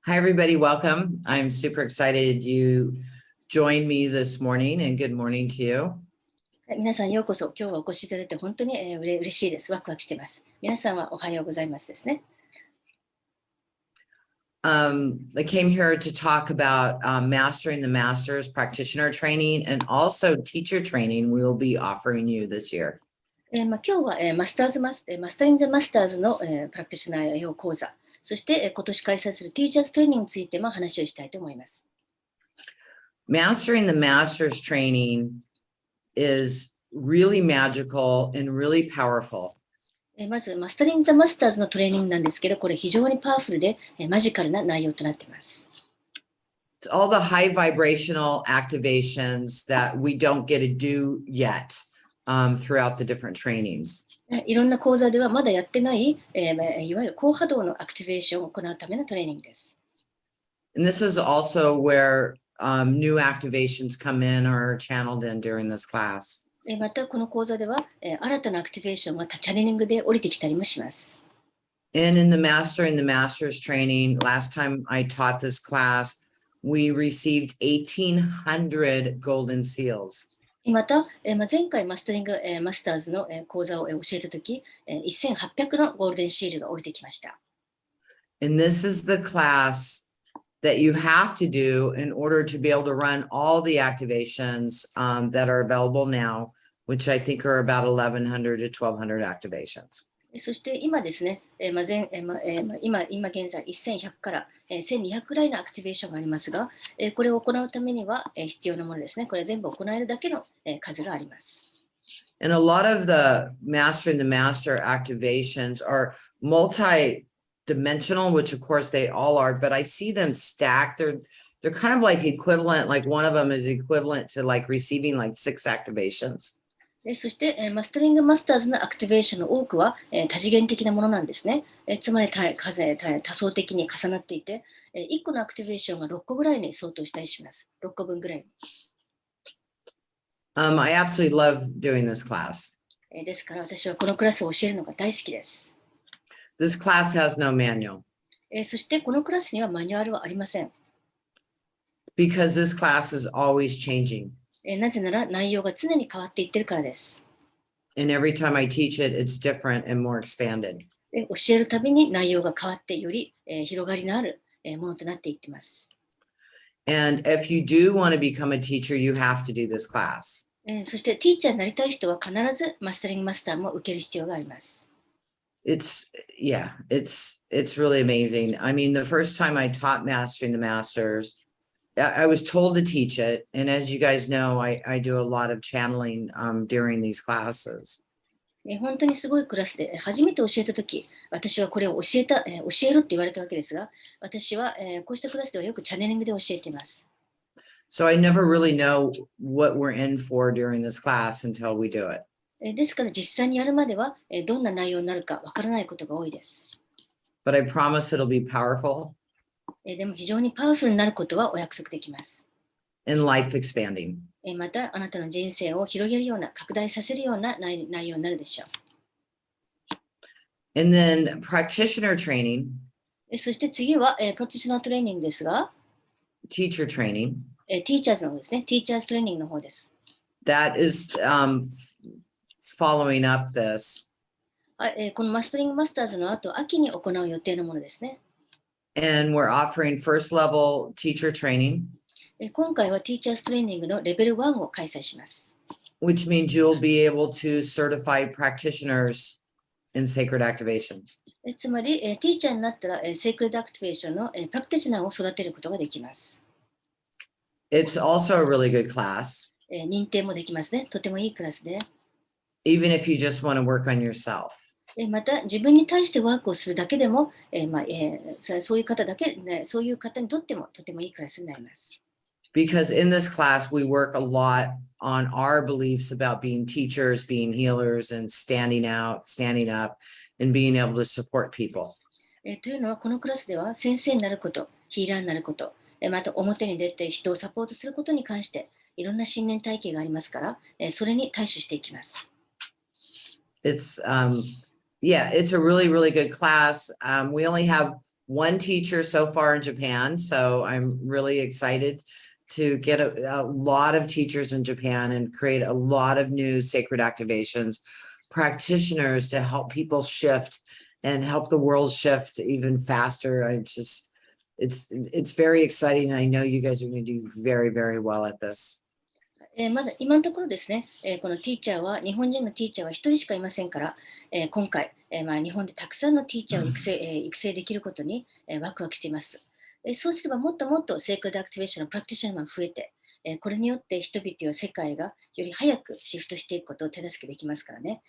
Hi, everybody. Welcome. I'm super excited you joined me this morning, and good morning to you. 皆さんようこそ。今日はお越しいただいて本当に嬉しいです。ワクワクしています。皆さんはおはようございますですね。I came here to talk about mastering the master's practitioner training and also teacher training we will be offering you this year. 今日はマスタリング・ザ・マスターズのプラクティショナー用講座、そして今年開催するティーチャーズトレーニングについても話をしたいと思います。Mastering the master's training is really magical and really powerful. まず、マスタリング・ザ・マスターズのトレーニングなんですけど、これ非常にパワフルでマジカルな内容となっています。It's all the high vibrational activations that we don't get to do yet throughout the different trainings. いろんな講座ではまだやってない、いわゆる高波動のアクティベーションを行うためのトレーニングです。And this is also where new activations come in or are channeled in during this class. またこの講座では新たなアクティベーションがチャネリングで降りてきたりもします。And in the Mastering the Masters training, last time I taught this class, we received 1,800 golden seals. また、前回マスタリングマスターズの講座を教えたとき、1800のゴールデンシールが降りてきました。And this is the class that you have to do in order to be able to run all the activations that are available now, which I think are about 1,100 to 1,200 activations. そして今ですね、今現在1100から1200くらいのアクティベーションがありますが、これを行うためには必要なものですね。これ全部行えるだけの数があります。And a lot of the Mastering the Master activations are multi-dimensional, which of course they all are, but I see them stacked. They're kind of like equivalent, like one of them is equivalent to like receiving like 6 activations. そして、マスタリングマスターズのアクティベーションの多くは、多次元的なものなんですね。つまり多層的に重なっていて、1個のアクティベーションが6個ぐらいに相当したりします。6個分ぐらい。I absolutely love doing this class. ですから私はこのクラスを教えるのが大好きです。This class has no manual. そしてこのクラスにはマニュアルはありません。Because this class is always changing. なぜなら内容が常に変わっていってるからです。And every time I teach it, it's different and more expanded. 教えるたびに内容が変わってより広がりのあるものとなっていってます。And if you do want to become a teacher, you have to do this class. そしてティーチャーになりたい人は必ずマスタリングマスターも受ける必要があります。It's really amazing. I mean, the first time I taught Mastering the Masters, I was told to teach it. And as you guys know, I do a lot of channeling during these classes. 本当にすごいクラスで初めて教えたとき、私はこれを教えるって言われたわけですが、私はこうしたクラスではよくチャネリングで教えています。So I never really know what we're in for during this class until we do it. ですから実際にやるまではどんな内容になるかわからないことが多いです。But I promise it'll be powerful. でも非常にパワフルになることはお約束できます。And life expanding. またあなたの人生を広げるような、拡大させるような内容になるでしょう。And then practitioner training. そして次はプロフェッショナルトレーニングですが、teacher training. ティーチャーズの方ですね。ティーチャーズトレーニングの方です。That is following up this. このマスタリングマスターズの後、秋に行う予定のものですね。And we're offering first level teacher training. 今回はティーチャーズトレーニングのレベル1を開催します。Which means you'll be able to certify practitioners in sacred activations. つまり、ティーチャーになったら、セイクリッドアクティベーションのプラクティショナーを育てることができます。It's also a really good class. 認定もできますね。とてもいいクラスで。Even if you just want to work on yourself. また自分に対してワークをするだけでも、そういう方にとってもとてもいいクラスになります。Because in this class, we work a lot on our beliefs about being teachers, being healers, and standing out, standing up, and being able to support people. というのは、このクラスでは先生になること、ヒーラーになること、また表に出て人をサポートすることに関して、いろんな信念体系がありますから、それに対処していきます。It's a really, really good class. We only have one teacher so far in Japan, so I'm really excited to get a lot of teachers in Japan and create a lot of new sacred activations, practitioners to help people shift and help the world shift even faster. It's very exciting. And I know you guys are going to do very, very well at this. まだ今のところですね、このティーチャーは、日本人のティーチャーは一人しかいませんから、今回、日本でたくさんのティーチャーを育成できることに、ワクワクしています。そうすればもっともっとセークレッドアクティベーションのプラクティショナーが増えて、これによって人々や世界がより早くシフトしていくことを手助けできますからね。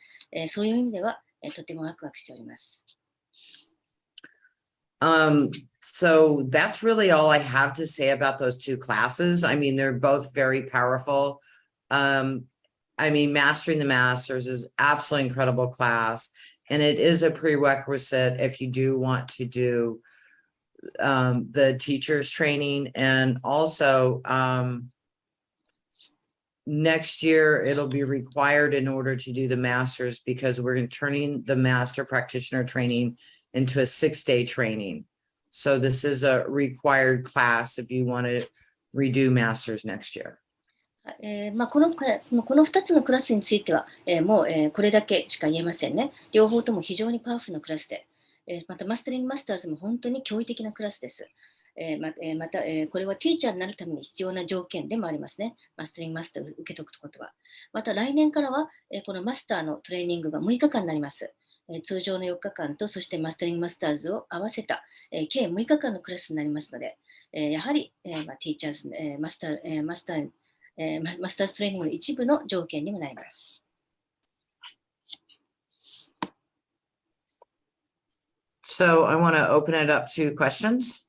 そういう意味では、とてもワクワクしております。So that's really all I have to say about those two classes. I mean, they're both very powerful. I mean, Mastering the Masters is absolutely incredible class, and it is a prerequisite if you do want to do the teachers training. And also next year it'll be required in order to do the masters, because we're turning the master practitioner training into a 6-day training. So this is a required class if you want to redo masters next year. この2つのクラスについては、もう、これだけしか言えませんね。両方とも非常にパワフルなクラスで、またマスタリングマスターズも本当に驚異的なクラスです。また、これはティーチャーになるために必要な条件でもありますね。マスタリングマスターを受けとくことは。また来年からは、このマスターのトレーニングが6日間になります。通常の4日間と、そしてマスタリングマスターズを合わせた、計6日間のクラスになりますので、やはり、ティーチャーズ、マスターズトレーニングの一部の条件にもなります。So I want to open it up to questions.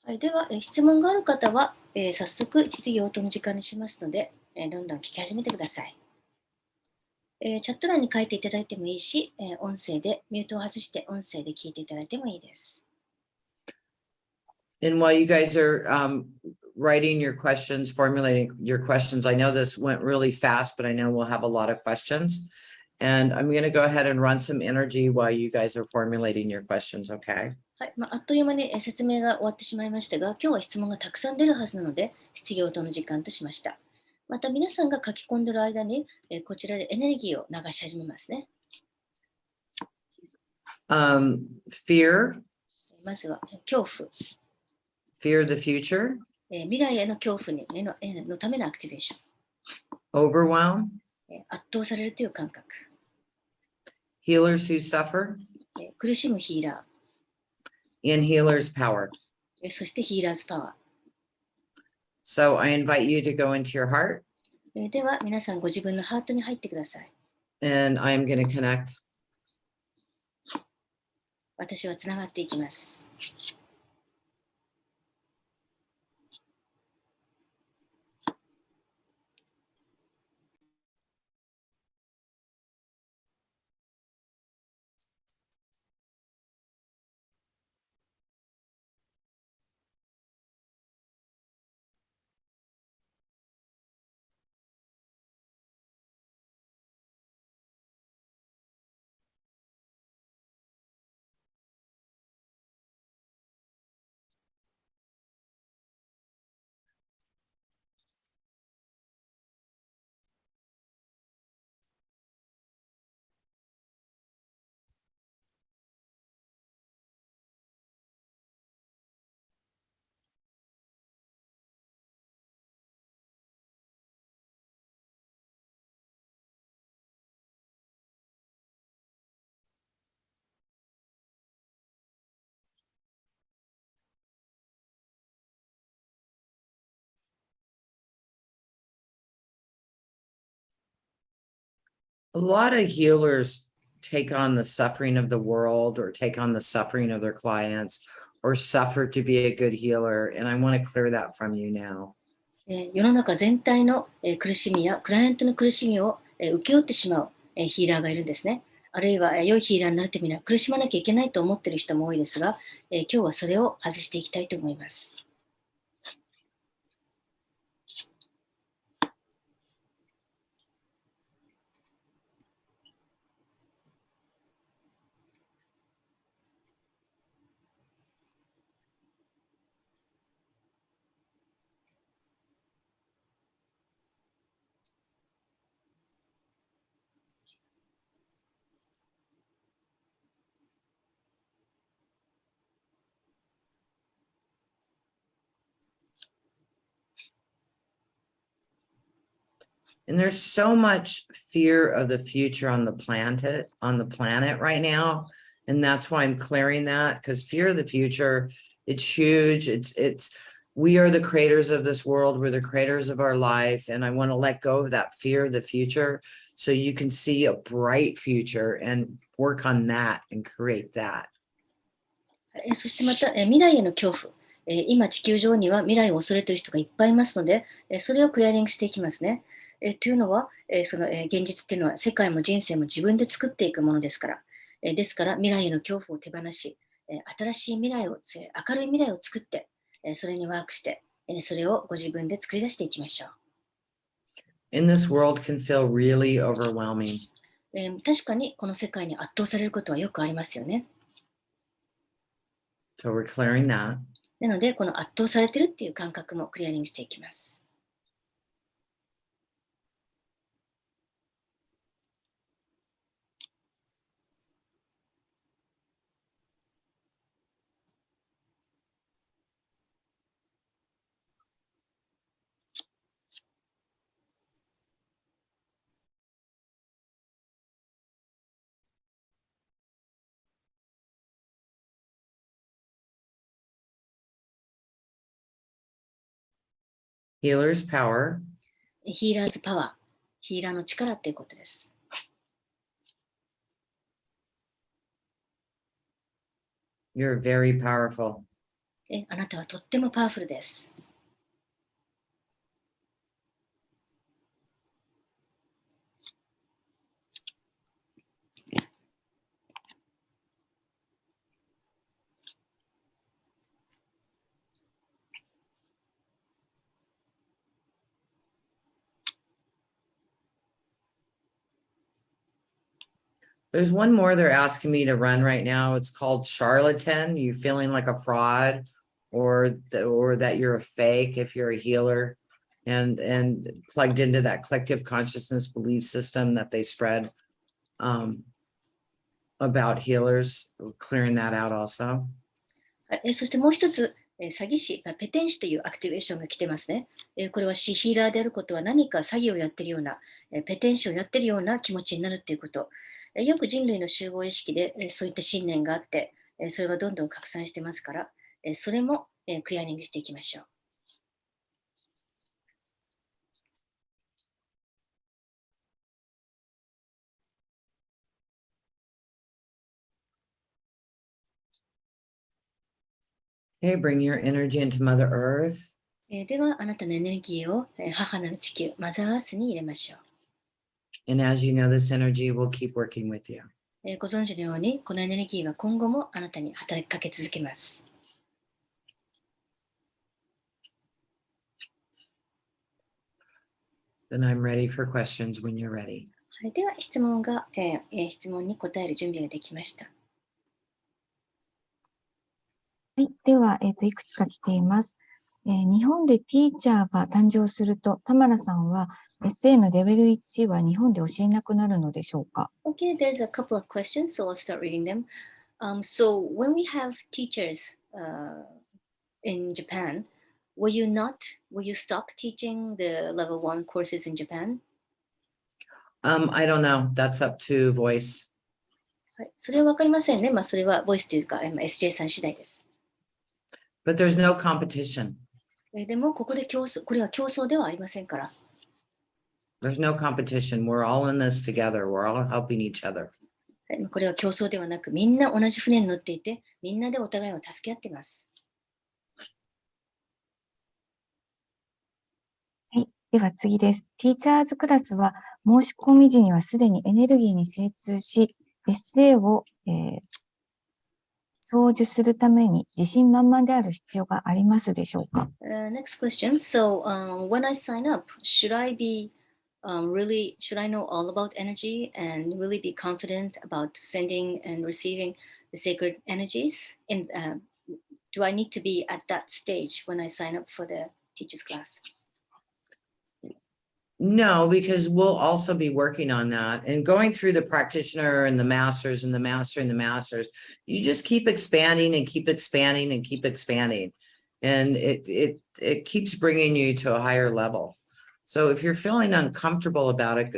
はい、では、質問がある方は、早速質疑応答の時間にしますので、どんどん聞き始めてください。チャット欄に書いていただいてもいいし、音声でミュートを外して音声で聞いていただいてもいいです。And while you guys are writing your questions, formulating your questions, I know this went really fast, but I know we'll have a lot of questions. And I'm going to go ahead and run some energy while you guys are formulating your questions, okay? はい、あっという間に説明が終わってしまいましたが、今日は質問がたくさん出るはずなので、質疑応答の時間としました。また皆さんが書き込んでいる間に、こちらでエネルギーを流し始めますね。Fear. まずは恐怖。Fear the future. 未来への恐怖のためのアクティベーション。Overwhelm. 圧倒されるという感覚。Healers who suffer. 苦しむヒーラー。And healers power. そしてヒーラーズパワー。So I invite you to go into your heart. では皆さんご自分のハートに入ってください。And I'm going to connect. 私はつながっていきます。A lot of healers take on the suffering of the world or take on the suffering of their clients or suffer to be a good healer. And I want to clear that from you now. 世の中全体の苦しみやクライアントの苦しみを請け負ってしまうヒーラーがいるんですね。あるいは良いヒーラーになるためには苦しまなきゃいけないと思っている人も多いですが、今日はそれを外していきたいと思います。And there's so much fear of the future on the planet right now. And that's why I'm clearing that, because fear of the future, it's huge. We are the creators of this world. We're the creators of our life. And I want to let go of that fear of the future so you can see a bright future and work on that and create that. そしてまた、未来への恐怖。今地球上には未来を恐れている人がいっぱいいますので、それをクリアリングしていきますね。というのは、その現実っていうのは世界も人生も自分で作っていくものですから。ですから未来への恐怖を手放し、新しい未来を、明るい未来を作って、それにワークして、それをご自分で作り出していきましょう。In this world can feel really overwhelming. 確かにこの世界に圧倒されることはよくありますよね。So we're clearing that. なので、この圧倒されているっていう感覚もクリアリングしていきます。Healer's power. ヒーラーズパワー、ヒーラーの力っていうことです。You're very powerful. あなたはとってもパワフルです。There's one more they're asking me to run right now. It's called charlatan. You feeling like a fraud or that you're a fake if you're a healer and plugged into that collective consciousness belief system that they spread about healers, clearing that out also. そしてもう一つ、詐欺師、ペテン師というアクティベーションが来てますね。これはヒーラーであることは何か詐欺をやっているような、ペテン師をやっているような気持ちになるということ。よく人類の集合意識でそういった信念があって、それがどんどん拡散してますから、それもクリアリングしていきましょう。Okay, bring your energy into Mother Earth. では、あなたのエネルギーを母なる地球、マザーアースに入れましょう。And as you know, this energy will keep working with you. ご存知のように、このエネルギーは今後もあなたに働きかけ続けます。Then I'm ready for questions when you're ready. はい、では質問に答える準備ができました。はい、では、いくつか来ています。日本でティーチャーが誕生すると、田村さんは SA のレベル1は日本で教えなくなるのでしょうか？ Okay, there's a couple of questions, so let's start reading them. So when we have teachers in Japan, will you stop teaching the level 1 courses in Japan? I don't know. That's up to voice. はい、それはわかりませんね。まあ、それはボイスというか、SJ さん次第です。But there's no competition. でも、これは競争ではありませんから。There's no competition. We're all in this together. We're all helping each other. これは競争ではなく、みんな同じ船に乗っていて、みんなでお互いを助け合っています。はい、では次です。ティーチャーズクラスは申し込み時にはすでにエネルギーに精通し、SA を、送受するために自信満々である必要がありますでしょうか？ Next question. So, when I sign up, should I know all about energy and really be confident about sending and receiving the sacred energies? Do I need to be at that stage when I sign up for the teacher's class? No, because we'll also be working on that and going through the practitioner and the masters and the master and the masters. You just keep expanding and keep expanding and keep expanding. And it keeps bringing you to a higher level. So if you're feeling uncomfortable about it,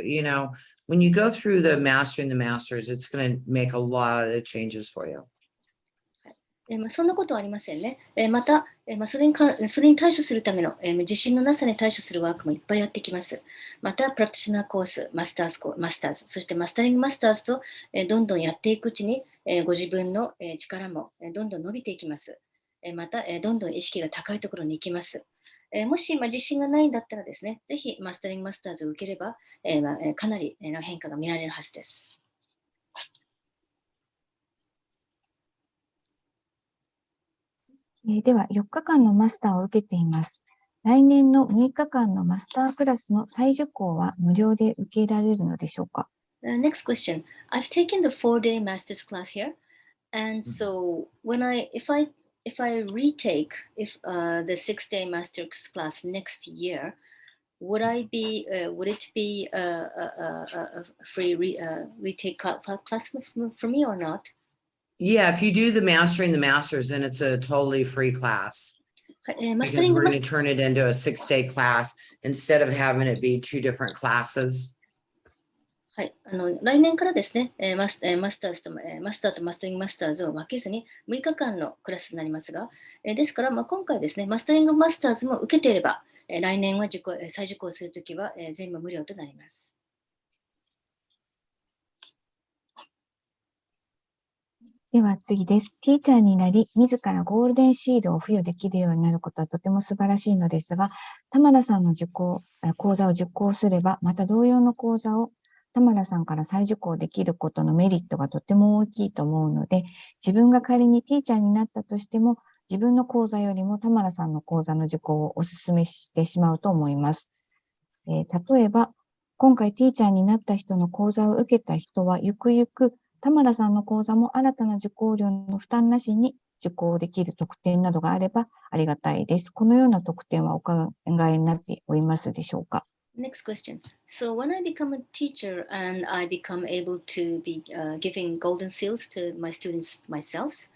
when you go through the Mastering the Masters, it's going to make a lot of changes for you. そんなことはありませんね。また、それに対処するための、自信のなさに対処するワークもいっぱいやってきます。また、プラクティショナーコース、マスターズ、そしてマスタリングマスターズと、どんどんやっていくうちに、ご自分の、力も、どんどん伸びていきます。また、どんどん意識が高いところに行きます。もし、自信がないんだったらですね、ぜひマスタリングマスターズを受ければ、かなりの変化が見られるはずです。では、4日間のマスターを受けています。来年の6日間のマスタークラスの再受講は無料で受けられるのでしょうか？ Next question. I've taken the 4-day master's class here, and so if I retake the 6-day master's class next year, would it be a free retake class for me or not? Yeah, if you do the Mastering the Masters, then it's a totally free class. マスタ Because リング we're マ going ス to turn it into a 6-day class instead of having it be 2 different classes. はい、来年からですね、マスターとマスタリングマスターズを分けずに6日間のクラスになりますが、ですから、今回ですね、マスタリングマスターズも受けていれば、来年は再受講するときは、全部無料となります。では次です。ティーチャーになり、自らゴールデンシールを付与できるようになることはとても素晴らしいのですが、玉田さんの講座を受講すれば、また同様の講座を玉田さんから再受講できることのメリットがとても大きいと思うので、自分が仮にティーチャーになったとしても、自分の講座よりも玉田さんの講座の受講をお勧めしてしまうと思います。例えば、今回ティーチャーになった人の講座を受けた人は、ゆくゆく玉田さんの講座も新たな受講料の負担なしに受講できる特典などがあればありがたいです。このような特典はお考えになっておりますでしょうか？ Next question. So when I become a teacher and I become able to be giving golden seals to my students myself,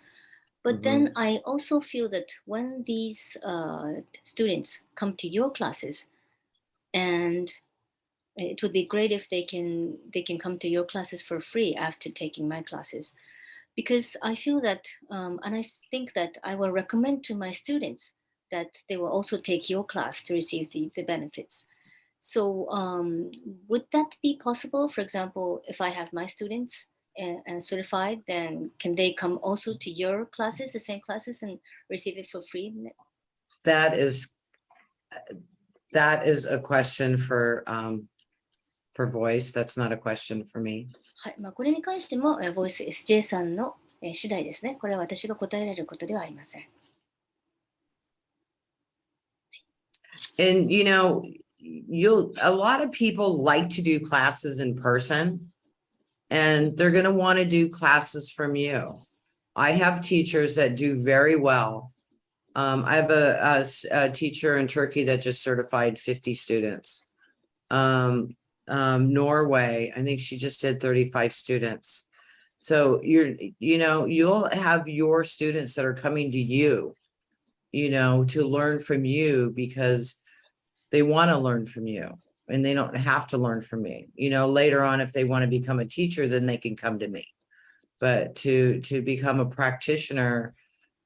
but then I also feel that when these students come to your classes, and it would be great if they can come to your classes for free after taking my classes, because I feel that and I think that I will recommend to my students that they will also take your class to receive the benefits. So would that be possible? For example, if I have my students certified, then can they come also to your classes, the same classes, and receive it for free? That is a question for voice. That's not a question for me. はい、これに関しても、ボイス SJ さんの、次第ですね。これは私が答えられることではありません。And a lot of people like to do classes in person, and they're going to want to do classes from you. I have teachers that do very well. I have a teacher in Turkey that just certified 50 students. Norway, I think she just did 35 students. So you'll have your students that are coming to you, to learn from you because they want to learn from you and they don't have to learn from me. Later on, if they want to become a teacher, then they can come to me. But to become a practitioner,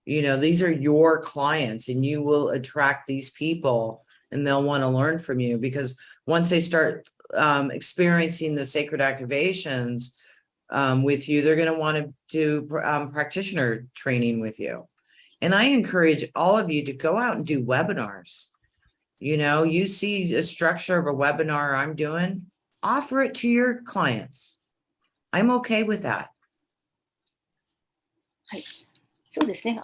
these are your clients and you will attract these people and they'll want to learn from you because once they start experiencing the sacred activations with you, they're going to want to do practitioner training with you. And I encourage all of you to go out and do webinars. You see the structure of a webinar I'm doing, offer it to your clients. I'm okay with that. はい。そうですね。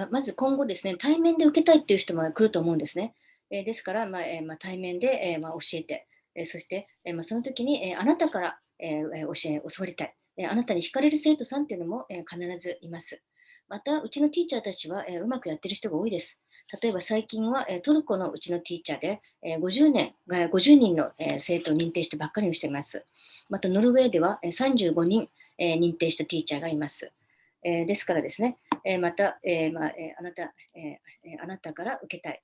まず今後ですね、対面で受けたいっていう人も来ると思うんですね。ですから、対面で、教えて、そして、その時に、あなたから、教わりたい、あなたに惹かれる生徒さんっていうのも、必ずいます。また、うちのティーチャーたちは、うまくやってる人が多いです。例えば最近は、トルコのうちのティーチャーで、50人の、生徒を認定してばっかりにしています。また、ノルウェーでは、35人、認定したティーチャーがいます。ですからですね、また、あなたから受けたい、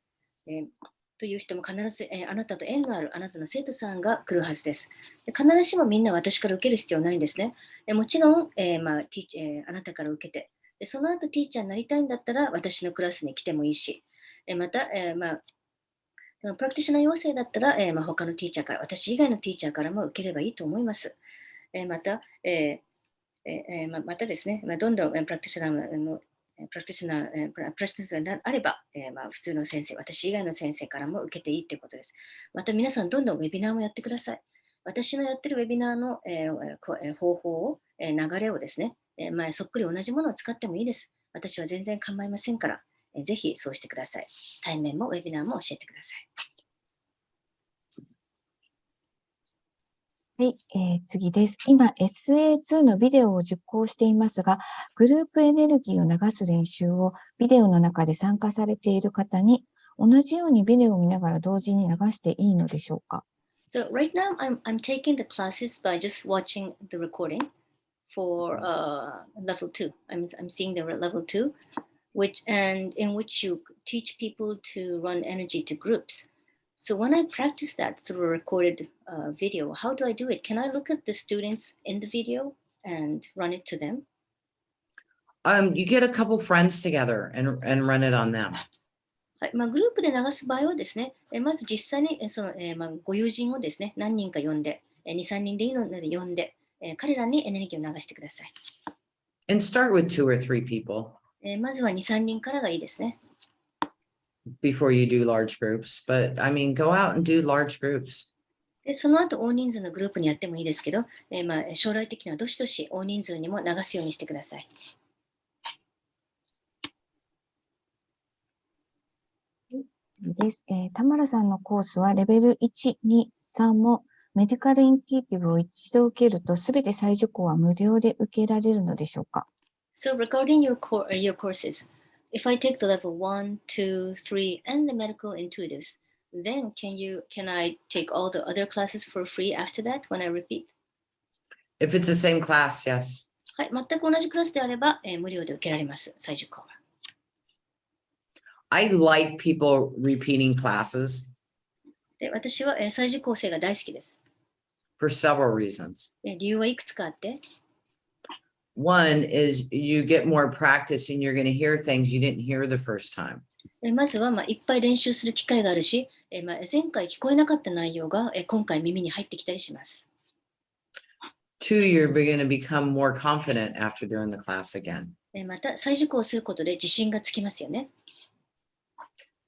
という人も必ず、あなたと縁のあるあなたの生徒さんが来るはずです。で必ずしもみんな私から受ける必要ないんですね。もちろん、あなたから受けてで、その後ティーチャーになりたいんだったら私のクラスに来てもいいし、また、プラクティショナー養成だったら、他のティーチャーから、私以外のティーチャーからも受ければいいと思います。また、またですね、どんどんプラクティショナーのプラクティショナー、プラクティショナーであれば、普通の先生、私以外の先生からも受けていいということです。また皆さん、どんどんウェビナーもやってください。私のやってるウェビナーの、方法を、流れをですね、そっくり同じものを使ってもいいです。私は全然構いませんから、ぜひそうしてください。対面もウェビナーも教えてください。はい、次です。今、SA2 のビデオを受講していますが、グループエネルギーを流す練習をビデオの中で参加されている方に、同じようにビデオを見ながら同時に流していいのでしょうか？ So right now I'm taking the classes by just watching the recording for level 2. I'm seeing the level 2, in which you teach people to run energy to groups. So when I practice that through a recorded video, how do I do it? Can I look at the students in the video and run it to them? You get a couple friends together and run it on them. はいグループで流す場合はですね、まず実際にご友人をですね、何人か呼んで、2、3人でいいので呼んで、彼らにエネルギーを流してください。And start with 2 or 3 people まずは2、3人からがいいですね。before you do large groups. But I mean, go out and do large groups. でその後、大人数のグループにやってもいいですけど、将来的にはどしどし大人数にも流すようにしてください。です。田村さんのコースはレベル1、2、3もメディカルインテュイティブを一度受けるとすべて再受講は無料で受けられるのでしょうか？ So regarding your courses, if I take the level 1, 2, 3, and the medical intuitives, then can I take all the other classes for free after that when I repeat? If it's the same class, yes. はい、全く同じクラスであれば、無料で受けられます、再受講は。I like people repeating classes で私は、再受講生が大好きです。for several reasons. 理由はいくつかあって、One is you get more practice and you're going to hear things you didn't hear the first time. まずは、いっぱい練習する機会があるし、前回聞こえなかった内容が、今回耳に入ってきたりします。Two, you're going to become more confident after doing the class again. また、再受講することで自信がつきますよね。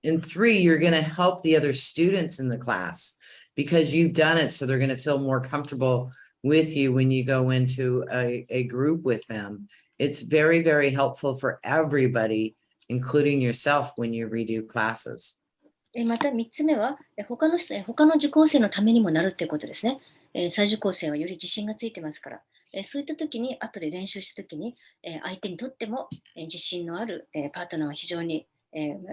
And three, you're going to help the other students in the class because you've done it. So they're going to feel more comfortable with you when you go into a group with them. It's very, very helpful for everybody, including yourself, when you redo classes. また3つ目は、他の受講生のためにもなるということですね。再受講生はより自信がついてますから、そういったときに、後で練習したときに、相手にとっても、自信のある、パートナーは非常に、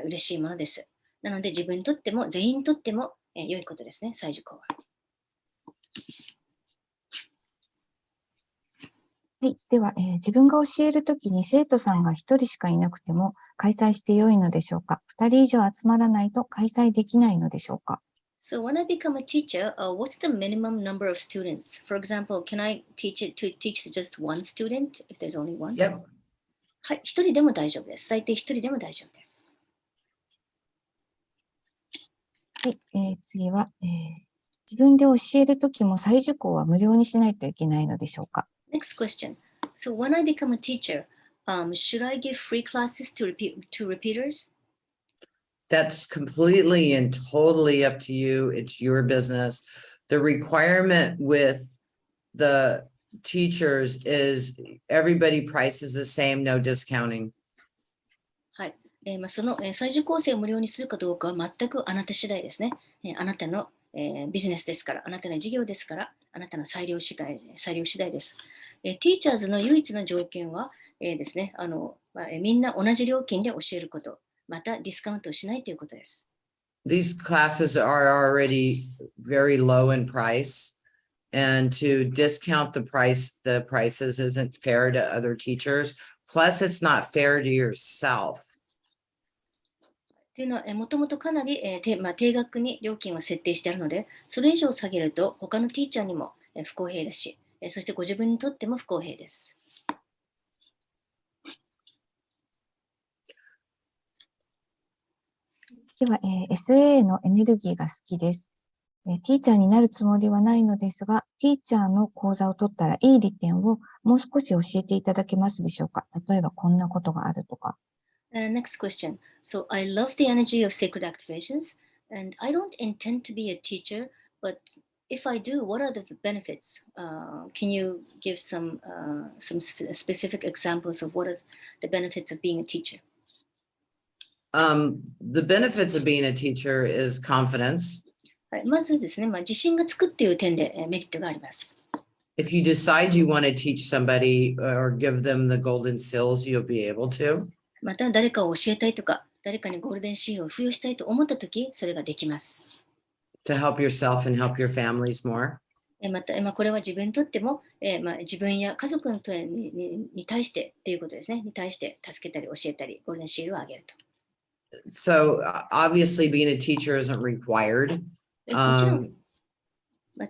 嬉しいものです。なので、自分にとっても、全員にとっても、良いことですね、再受講は。はい。では、自分が教えるときに生徒さんが1人しかいなくても開催して良いのでしょうか？2人以上集まらないと開催できないのでしょうか？ So when I become a teacher, what's the minimum number of students? For example, can I teach just one student if there's only one? Yep. はい、1人でも大丈夫です。最低1人でも大丈夫です。はい。次は、自分で教えるときも再受講は無料にしないといけないのでしょうか？ Next question. So when I become a teacher, should I give free classes to repeaters? That's completely and totally up to you. It's your business. The requirement with the teachers is everybody price is the same, no discounting. はい。その、再受講生を無料にするかどうかは全くあなた次第ですね。あなたの、ビジネスですから、あなたの事業ですから、あなたの裁量次第です。ティーチャーズの唯一の条件は、ですね、みんな同じ料金で教えること、またディスカウントをしないということです。These classes are already very low in price. And to discount the prices isn't fair to other teachers. Plus, it's not fair to yourself. というのは、もともとかなり、定額に料金を設定してあるので、それ以上下げると他のティーチャーにも不公平だし、そしてご自分にとっても不公平です。では、SA のエネルギーが好きです。ティーチャーになるつもりはないのですが、ティーチャーの講座を取ったらいい利点をもう少し教えていただけますでしょうか。例えばこんなことがあるとか。Next question. So I love the energy of sacred activations, and I don't intend to be a teacher, but if I do, what are the benefits? Can you give some specific examples of what is the benefits of being a teacher? The benefits of being a teacher is confidence. はい、まずですね、自信がつくっていう点でメリットがあります。If you decide you want to teach somebody or give them the golden seals, you'll be able to. また誰かを教えたいとか、誰かにゴールデンシールを付与したいと思ったとき、それができます。To help yourself and help your families more. また、これは自分にとっても、自分や家族に対してっていうことですね。に対して助けたり教えたり、ゴールデンシールをあげると。So obviously being a teacher isn't required. もちろん、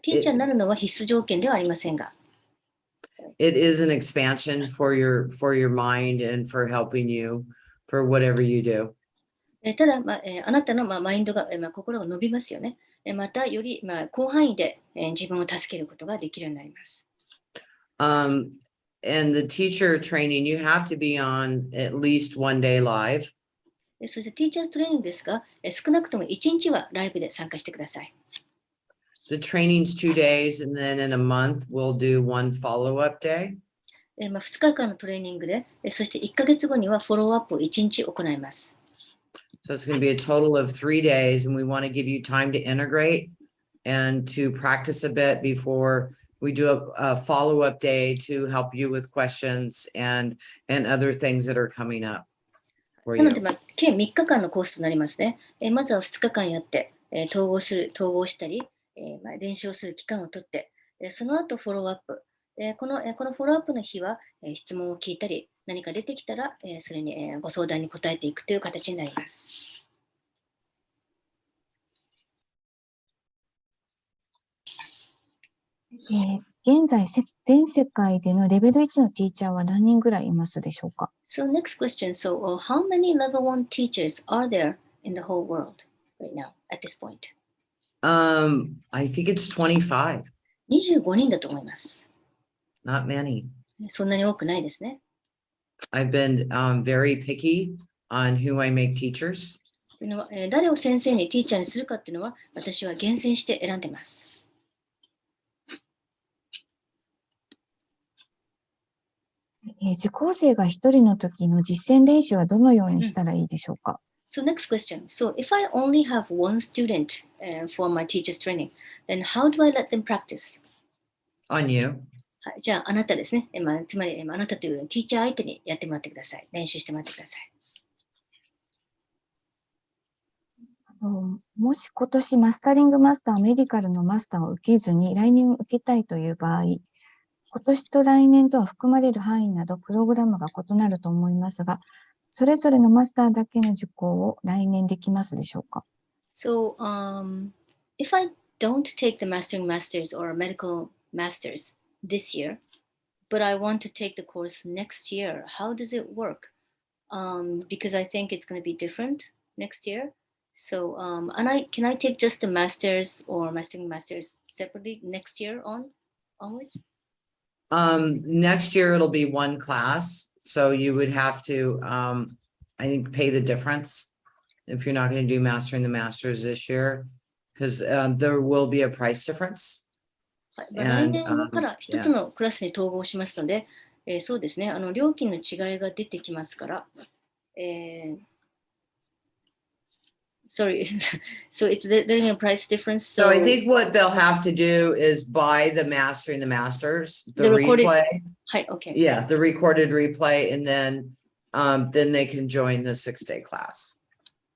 ティーチャーになるのは必須条件ではありませんが。It is an expansion for your mind and for helping you for whatever you do. ただ、あなたのマインドが、心が伸びますよね。また、より広範囲で自分を助けることができるようになります。And the teacher training, you have to be on at least one day live. そして、ティーチャーズトレーニングですが、少なくとも1日はライブで参加してください。The training's 2 days, and then in a month, we'll do one follow-up day. 2日間のトレーニングで、そして1ヶ月後にはフォローアップを1日行います。So it's going to be a total of 3 days, and we want to give you time to integrate and to practice a bit before we do a follow-up day to help you with questions and other things that are coming up for なので、 you. 計3日間のコースとなりますね。まずは2日間やって、統合したり、練習をする期間をとって、その後フォローアップ。このフォローアップの日は、質問を聞いたり、何か出てきたら、それに、ご相談に答えていくという形になります。現在、全世界でのレベル1のティーチャーは何人ぐらいいますでしょうか。So next question. So how many level 1 teachers are there in the whole world right now at this point? I think it's 25. 25人だと思います。Not many. そんなに多くないですね。I've been very picky on who I make teachers. というのは、誰を先生にティーチャーにするかっていうのは私は厳選して選んでます。受講生が一人の時の実践練習はどのようにしたらいいでしょうか。So next question. So if I only have one student for my teacher's training, then how do I let them practice? On you. はい、じゃああなたですね。つまりあなたというティーチャー相手にやってもらってください。練習してもらってください。もし今年マスタリングマスター、メディカルのマスターを受けずに来年受けたいという場合、今年と来年とは含まれる範囲などプログラムが異なると思いますが、それぞれのマスターだけの受講を来年できますでしょうか。So, if I don't take the Mastering Masters or Medical Masters this year, but I want to take the course next year, how does it work? Because I think it's going to be different next year. So, can I take just the Masters or Mastering Masters separately next year onwards? Next year it'll be one class, so you would have to, I think, pay the difference if you're not going to do Mastering the Masters this year, because there will be a price difference. はい、来年から一つのクラスに統合しますので、そうですね、料金の違いが出てきますから、sorry, so it's there's a price difference. So I think what they'll have to do is buy the Mastering the Masters, the recorded replay. はい、OK. Yeah, the recorded replay, and then they can join the 6-day class.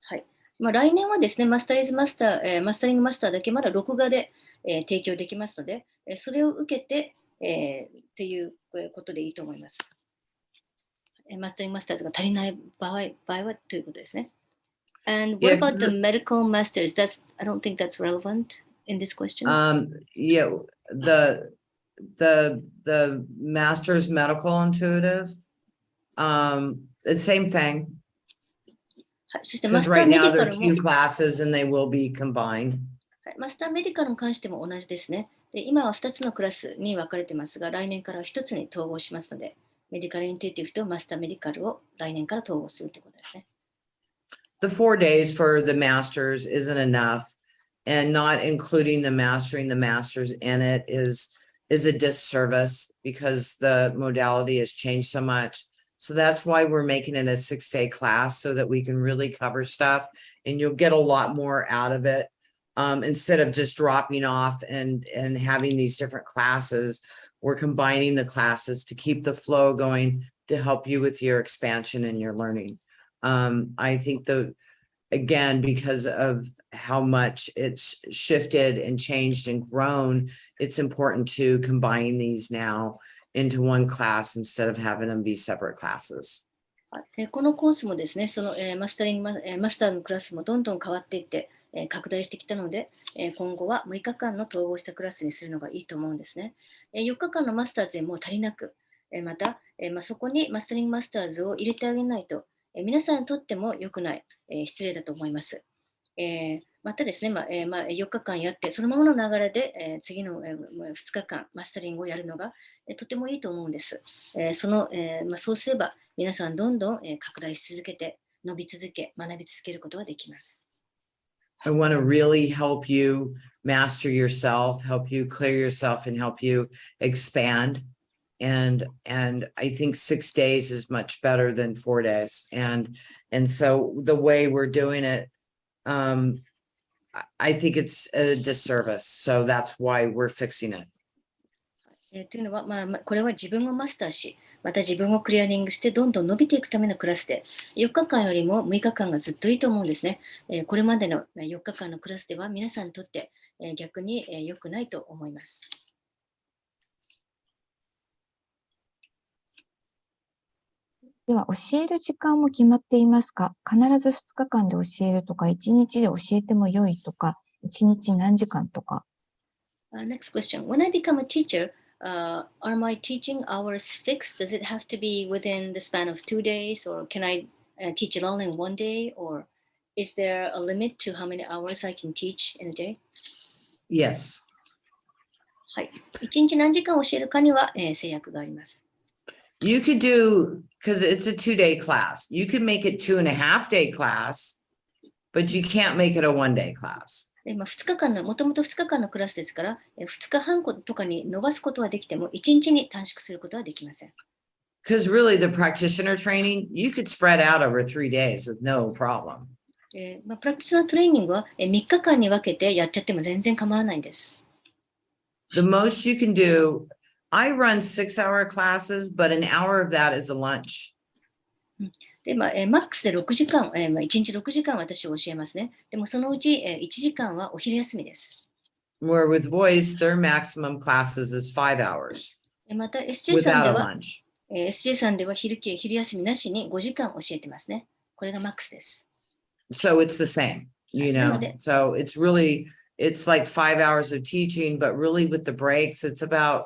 はい。来年はですね、マスタリングマスターだけまだ録画で、提供できますので、それを受けて、っていうことでいいと思います。マスタリングマスターズが足りない場合はということですね。And what Yeah, about the 'cause medical masters? I don't think that's relevant in this question. Yeah, the master's medical intuitive. The same thing, はい、そしてマ because スター right メ now ディカ there are ルも、 two classes and they will be combined. はい、マスターメディカルに関しても同じですね。で、今は2つのクラスに分かれてますが、来年からは1つに統合しますので、メディカルインテュイティブとマスターメディカルを来年から統合するということですね。The 4 days for the masters isn't enough, and not including the mastering the masters in it is a disservice because the modality has changed so much. So that's why we're making it a 6-day class so that we can really cover stuff and you'll get a lot more out of it. Instead of just dropping off and having these different classes, we're combining the classes to keep the flow going to help you with your expansion and your learning. I think again, because of how much it's shifted and changed and grown, it's important to combine these now into one class instead of having them be separate classes. このコースもですね、その、マスターのクラスもどんどん変わっていって、拡大してきたので、今後は6日間の統合したクラスにするのがいいと思うんですね。4日間のマスターズでもう足りなく、また、そこにマスタリングマスターズを入れてあげないと、皆さんにとっても良くない、失礼だと思います。またですね、4日間やって、そのままの流れで、次の、2日間マスタリングをやるのが、とてもいいと思うんです。そうすれば、皆さんどんどん、拡大し続けて、伸び続け、学び続けることができます。I want to really help you master yourself, help you clear yourself, and help you expand. And I think 6 days is much better than 4 days. And so the way we're doing it, I think it's a disservice. So that's why we're fixing it. というのは、これは自分をマスターし、また自分をクリアリングしてどんどん伸びていくためのクラスで、4日間よりも6日間がずっといいと思うんですね。これまでの4日間のクラスでは皆さんにとって逆に良くないと思います。では、教える時間も決まっていますか？必ず2日間で教えるとか、1日で教えても良いとか、1日何時間とか。Next question. When I become a teacher, are my teaching hours fixed? Does it have to be within the span of 2 days, or can I teach it all in 1 day, or is there a limit to how many hours I can teach in a day? Yes. はい。1日何時間教えるかには、制約があります。You could do, because it's a 2-day class, you could make it 2.5-day class, but you can't make it a 1-day class. 2日間の、もともと2日間のクラスですから、2日半とかに伸ばすことはできても、1日に短縮することはできません。Because really the practitioner training, you could spread out over 3 days with no problem. プラクティショナートレーニングは3日間に分けてやっちゃっても全然構わないんです。The most you can do, I run 6-hour classes, but an hour of that is a lunch. で、マックスで6時間、1日6時間私は教えますね。でもそのうち1時間はお昼休みです。Where with voice, their maximum classes is 5 hours また SJ さん without で a は、lunch. SJ さんでは昼休みなしに5時間教えてますね。これがマックスです。So it's the same, you know, so it's really, it's like 5 hours of teaching, but really with the breaks, it's about,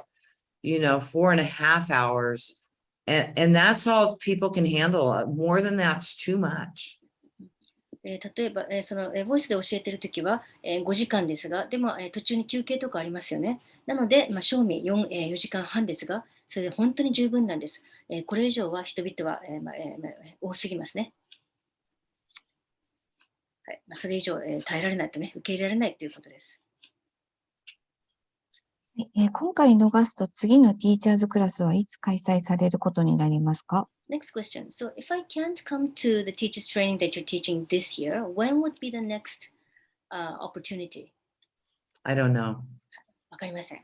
4.5 hours. And that's all people can handle. More than that's too much. 例えば、ボイスで教えているときは、5時間ですが、でも、途中に休憩とかありますよね。なので、賞味 4時間半ですが、それで本当に十分なんです。これ以上は人々は、多すぎますね。はい、それ以上、耐えられないとね、受け入れられないということです。今回逃すと次のティーチャーズクラスはいつ開催されることになりますか？ Next question. So, if I can't come to the teacher's training that you're teaching this year, when would be the next opportunity? I don't know. わかりません。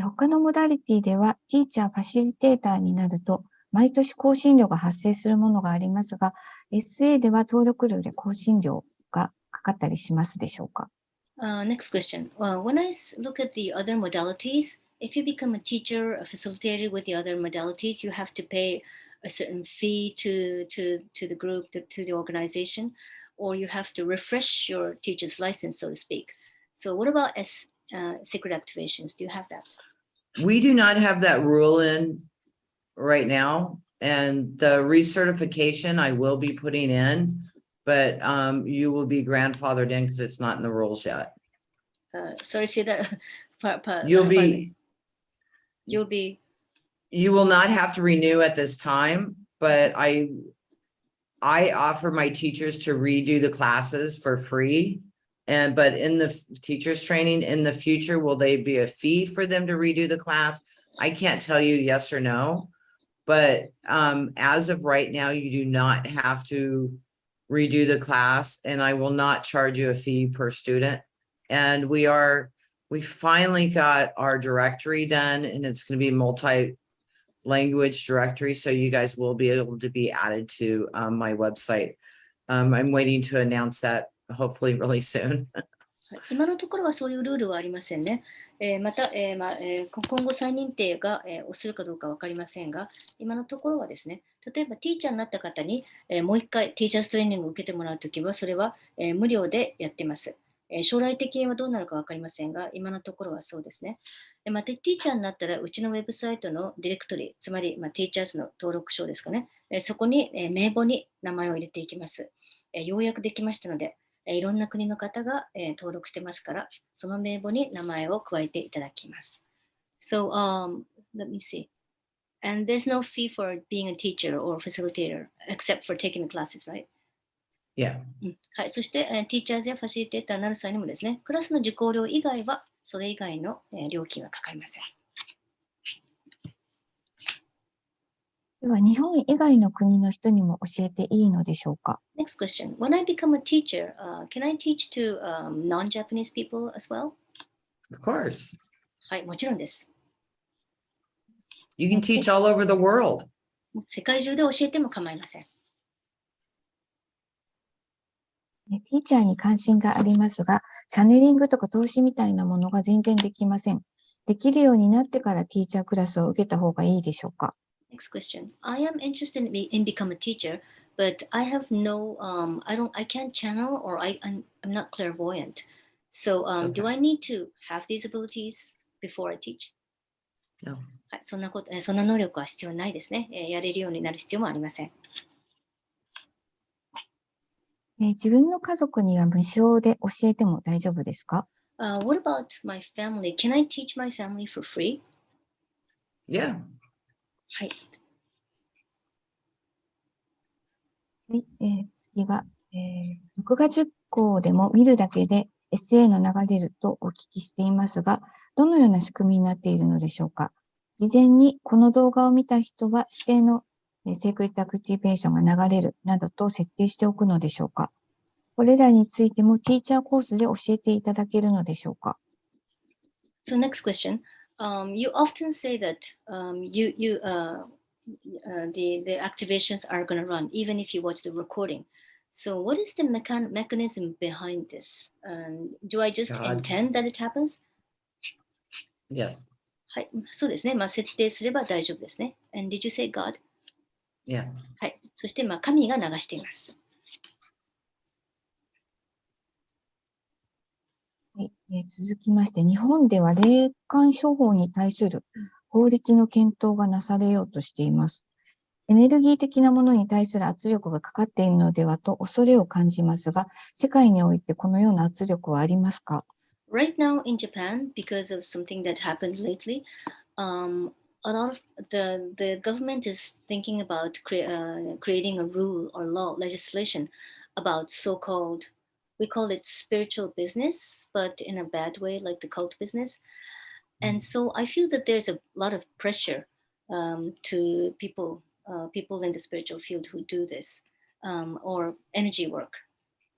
他のモダリティでは、ティーチャー、ファシリテーターになると、毎年更新料が発生するものがありますが、SA では登録料で更新料がかかったりしますでしょうか？ Next question. When I look at the other modalities, if you become a teacher affiliated with the other modalities, you have to pay a certain fee to the group, to the organization, or you have to refresh your teacher's license, so to speak. So what about secret activations? Do you have that? We do not have that rule in right now. And the recertification I will be putting in, but you will be grandfathered in because it's not in the rules yet. Sorry, say that. You will not have to renew at this time, but I offer my teachers to redo the classes for free. But in the teachers training in the future, will they be a fee for them to redo the class? I can't tell you yes or no, but as of right now, you do not have to redo the class, and I will not charge you a fee per student. And we finally got our directory done, and it's going to be multi-language directory, so you guys will be able to be added to my website. I'm waiting to announce that hopefully really soon. 今のところはそういうルールはありませんね。また、今後再認定が、をするかどうか分かりませんが、今のところはですね、例えばティーチャーになった方に、もう一回ティーチャーズトレーニングを受けてもらうときは、それは、無料でやってます。将来的にはどうなるか分かりませんが、今のところはそうですね。また、ティーチャーになったら、うちのウェブサイトのディレクトリ、つまり、ティーチャーズの登録証ですかね、そこに、名簿に名前を入れていきます。ようやくできましたので、いろんな国の方が、登録してますから、その名簿に名前を加えていただきます。So, let me see. And there's no fee for being a teacher or facilitator except for taking the classes, right? Yeah. はい。そして、ティーチャーズやファシリテーターになる際にもですね、クラスの受講料以外は、それ以外の、料金はかかりません。では、日本以外の国の人にも教えていいのでしょうか？ Next question. When I become a teacher, can I teach to non-Japanese people as well? Of course. はい、もちろんです。You can teach all over the world. 世界中で教えても構いません。ティーチャーに関心がありますが、チャネリングとか投資みたいなものが全然できません。できるようになってからティーチャークラスを受けた方がいいでしょうか？ Next question. I am interested in become a teacher, but I have no, I can't channel or I'm not clairvoyant. So, do I need to have these abilities before I teach? No. はい、そんな能力は必要ないですね。やれるようになる必要もありません。自分の家族には無償で教えても大丈夫ですか？ What about my family? Can I teach my family for free? Yeah. はい。はい、次は、録画10項でも見るだけで SA の流れるとお聞きしていますが、どのような仕組みになっているのでしょうか？事前にこの動画を見た人は指定のセイクリッドアクティベーションが流れるなどと設定しておくのでしょうか？これらについてもティーチャーコースで教えていただけるのでしょうか？ So next question. You often say that the activations are going to run even if you watch the recording. So what is the mechanism behind this? Do I just intend that it happens? Yes. はい、そうですね。設定すれば大丈夫ですね。And did you say God? Yeah. はい。そして、神が流しています。はい、続きまして、日本では霊感商法に対する法律の検討がなされようとしています。エネルギー的なものに対する圧力がかかっているのではと恐れを感じますが、世界においてこのような圧力はありますか？ Right now in Japan, because of something that happened lately, a lot of the government is thinking about creating a rule or law legislation about so-called, we call it spiritual business, but in a bad way, like the cult business. And so I feel that there's a lot of pressure to people in the spiritual field who do this or energy work.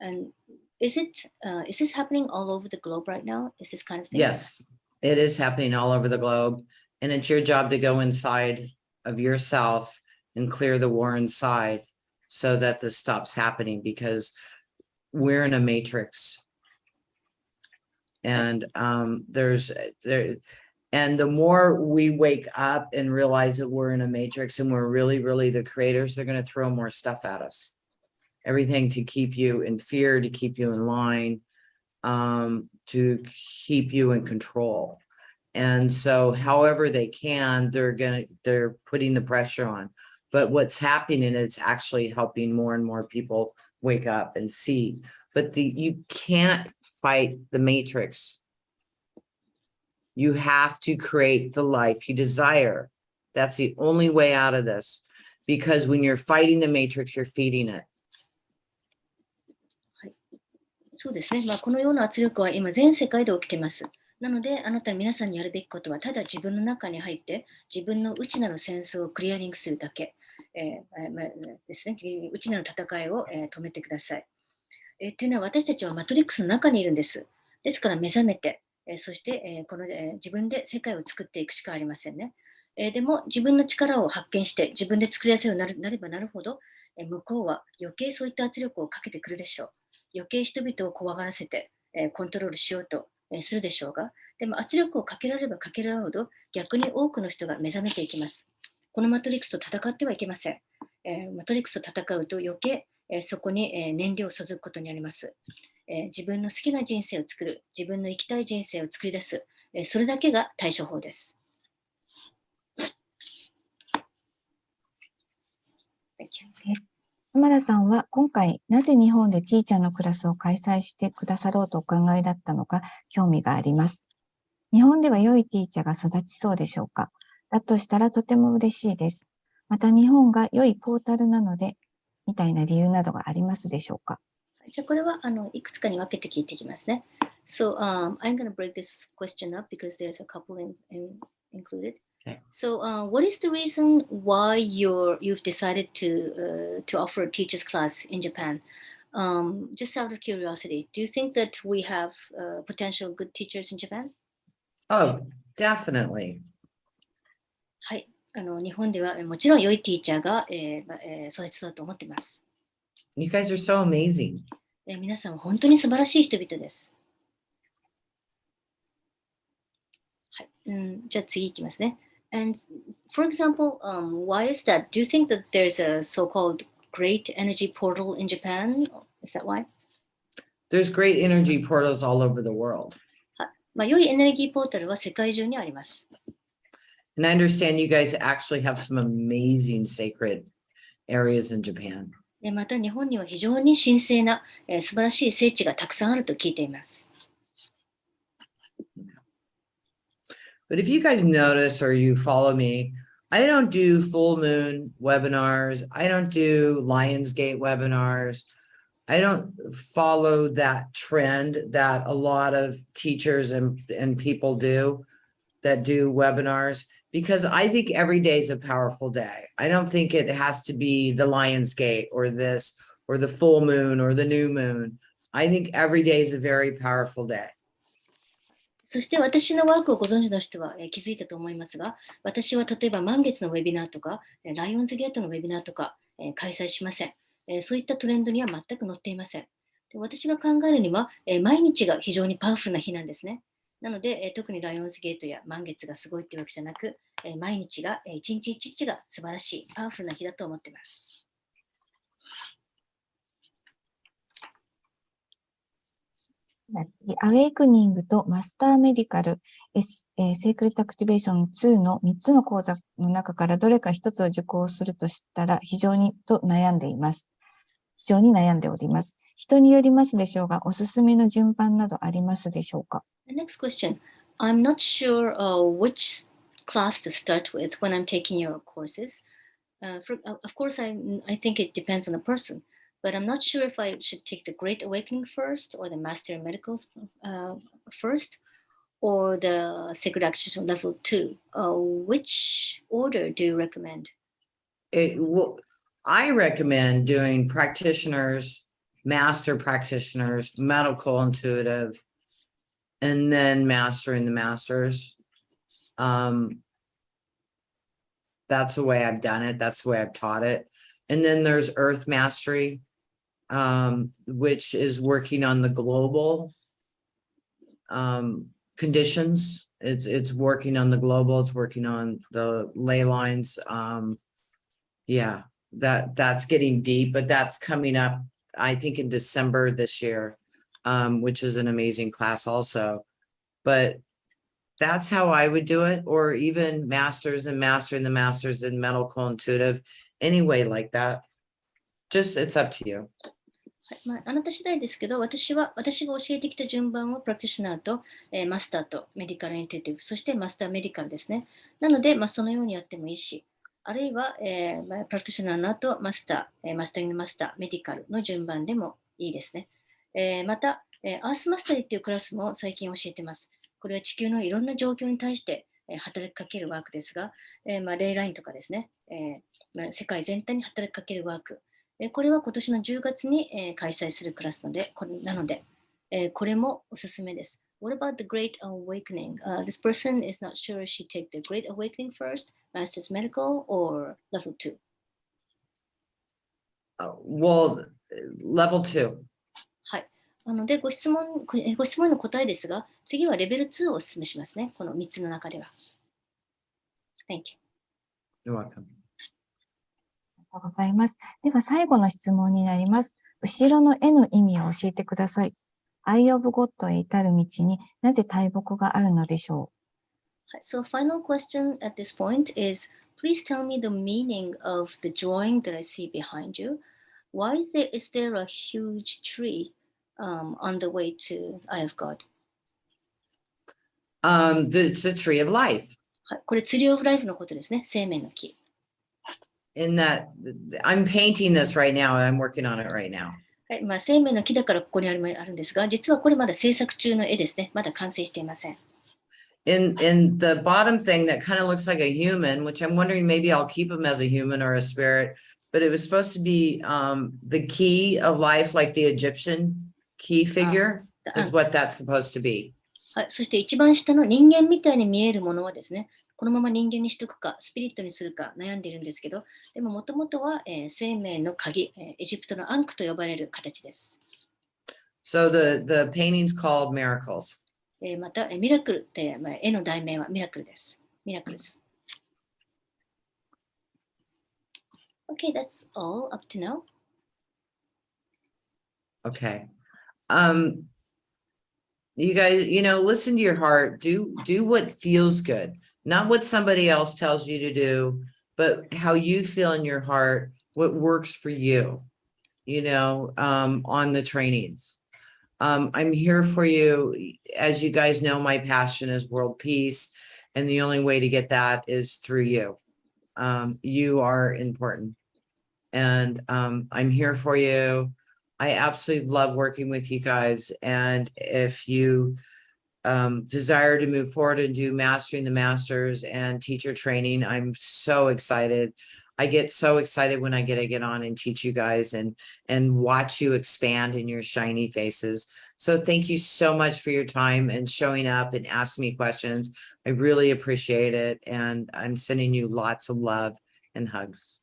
And is this happening all over the globe right now? Is this kind of thing? Yes, it is happening all over the globe. And it's your job to go inside of yourself and clear the war inside so that this stops happening, because we're in a matrix. And And the more we wake up and realize that we're in a matrix and we're really, really the creators, they're going to throw more stuff at us. Everything to keep you in fear, to keep you in line, to keep you in control. And so however they can, they're putting the pressure on. But what's happening, it's actually helping more and more people wake up and see. But you can't fight the matrix. You have to create the life you desire. That's the only way out of this. Because when you're fighting the matrix, you're feeding it. そうですね。このような圧力は今全世界で起きています。なので、あなた皆さんにやるべきことは、ただ自分の中に入って、自分の内なる戦争をクリアリングするだけ、ですね。内なる戦いを、止めてください。というのは、私たちはマトリックスの中にいるんです。ですから目覚めて、そして、自分で世界を作っていくしかありませんね。でも、自分の力を発見して、自分で作りやすいようになればなるほど、向こうは余計そういった圧力をかけてくるでしょう。余計人々を怖がらせて、コントロールしようと、するでしょうが、でも圧力をかけられればかけられるほど逆に多くの人が目覚めていきます。このマトリックスと戦ってはいけません。マトリックスと戦うと余計、そこに、燃料を注ぐことになります。自分の好きな人生を作る、自分の生きたい人生を作り出す、それだけが対処法です。浜田さんは今回なぜ日本でティーチャーのクラスを開催してくださろうとお考えだったのか興味があります。日本では良いティーチャーが育ちそうでしょうか？だとしたらとても嬉しいです。また日本が良いポータルなのでみたいな理由などがありますでしょうか？じゃあこれはいくつかに分けて聞いていきますね。So, I'm going to break this question up because there's a couple included. Okay. So, what is the reason why you've decided to offer a teacher's class in Japan? Just out of curiosity, do you think that we have potential good teachers in Japan? Oh, definitely. はい、日本ではもちろん良いティーチャーが、育ちそうだと思っています。You guys are so amazing. 皆さんは本当に素晴らしい人々です。はい、じゃあ次いきますね。And for example, why is that? Do you think that there's a so-called great energy portal in Japan? Is that why? There's great energy portals all over the world. 良いエネルギーポータルは世界中にあります。And I understand you guys actually have some amazing sacred areas in Japan. また日本には非常に神聖な、素晴らしい聖地がたくさんあると聞いています。But if you guys notice or you follow me, I don't do full moon webinars. I don't do Lionsgate webinars. I don't follow that trend that a lot of teachers and people do that do webinars, because I think every day is a powerful day. I don't think it has to be the Lionsgate or this or the full moon or the new moon. I think every day is a very powerful day. そして私のワークをご存知の人は気づいたと思いますが、私は例えば満月のウェビナーとか、ライオンズゲートのウェビナーとか開催しません。そういったトレンドには全く載っていません。で、私が考えるには、毎日が非常にパワフルな日なんですね。なので、特にライオンズゲートや満月がすごいというわけじゃなく、毎日が、一日一日が素晴らしい、パワフルな日だと思っています。次、アウェイクニングとマスターメディカル、セイクリッドアクティベーション2の3つの講座の中からどれか1つを受講するとしたら非常に悩んでおります。人によりますでしょうが、おすすめの順番などありますでしょうか？ The next question. I'm not sure which class to start with when I'm taking your courses. Of course, I think it depends on the person. But I'm not sure if I should take the Great Awakening first or the Master in Medicals first or the Sacred Action Level 2. Which order do you recommend? I recommend doing practitioners, master practitioners, medical intuitive, and then mastering the masters. That's the way I've done it. That's the way I've taught it. And then there's Earth Mastery, which is working on the global conditions. It's working on the global, it's working on the ley lines. Yeah, that's getting deep, but that's coming up, I think, in December this year, which is an amazing class also. But that's how I would do it, or even masters and mastering the masters in medical intuitive, anyway like that. Just, it's up to you. はいあなた次第ですけど、私が教えてきた順番をプラクティショナーと、マスターとメディカルインテュイティブ、そしてマスターメディカルですね。なので、そのようにやってもいいし、あるいは、プラクティショナーの後、マスター、マスタリングマスター、メディカルの順番でもいいですね。また、アースマスタリーっていうクラスも最近教えてます。これは地球のいろんな状況に対して、働きかけるワークですが、レイラインとかですね、世界全体に働きかけるワーク。これは今年の10月に開催するクラスなので、これもおすすめです。What about the Great Awakening? This person is not sure she take the Great Awakening first, Master's Medical, or Level 2? Well, level 2. はい。なのでご質問の答えですが、次はレベル2をお勧めしますね。この3つの中では。Thank You're you. welcome. ありがとうございます。では最後の質問になります。後ろの絵の意味を教えてください。Eye of God へ至る道になぜ大木があるのでしょはい So final question at this point is, please tell me the meaning of the drawing that I see behind you. Why is there a huge tree on the way to Eye of God? It's the tree of life. はい、これ、ツリーオブライフのことですね。生命の木。In that, I'm painting this right now. I'm working on it right now. はい、生命の木だからここにあるんですが、実はこれまだ制作中の絵ですね。まだ完成していません。In the bottom thing that kind of looks like a human, which I'm wondering maybe I'll keep him as a human or a spirit, but it was supposed to be the key of life, like the Egyptian key figure, is what that's supposed to be. はい、そして一番下の人間みたいに見えるものはですね、このまま人間にしとくか、スピリットにするか悩んでいるんですけど、でももともとは、生命の鍵、エジプトのアンクと呼ばれる形です。So the painting's called Miracles. また、ミラクルって、絵の題名はミラクルです。ミラクルです。Okay, that's all up to now. Okay. You guys, listen to your heart. Do what feels good, not what somebody else tells you to do, but how you feel in your heart, what works for you, on the trainings. I'm here for you. As you guys know, my passion is world peace, and the only way to get that is through you. You are important, and I'm here for you. I absolutely love working with you guys. And if you desire to move forward and do Mastering the Masters and teacher training, I'm so excited. I get so excited when I get to get on and teach you guys and watch you expand in your shiny faces. So thank you so much for your time and showing up and asking me questions. I really appreciate it. And I'm sending you lots of love and hugs.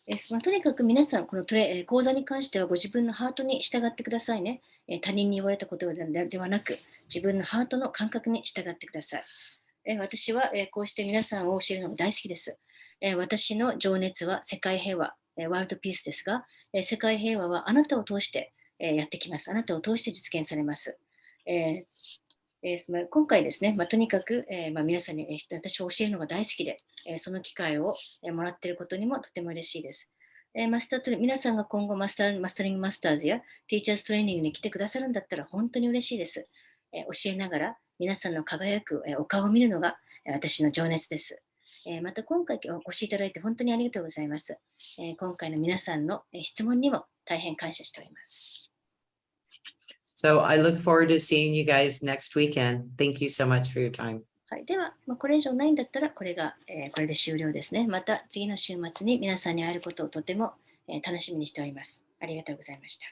とにかく皆さん、この講座に関してはご自分のハートに従ってくださいね。他人に言われたことではなく、自分のハートの感覚に従ってください。私はこうして皆さんを教えるのが大好きです。私の情熱は世界平和、ワールドピースですが、世界平和はあなたを通してやってきます。あなたを通して実現されます。今回ですね、とにかく皆さんに私を教えるのが大好きで、その機会をもらっていることにもとても嬉しいです。皆さんが今後マスタリングマスターズやティーチャーズトレーニングに来てくださるんだったら本当に嬉しいです。教えながら皆さんの輝くお顔を見るのが私の情熱です。また今回お越しいただいて本当にありがとうございます。今回の皆さんの質問にも大変感謝しております。So I look forward to seeing you guys next weekend. Thank you so much for your time. はい、では、これ以上ないんだったらこれで終了ですね。また次の週末に皆さんに会えることをとても楽しみにしております。ありがとうございました。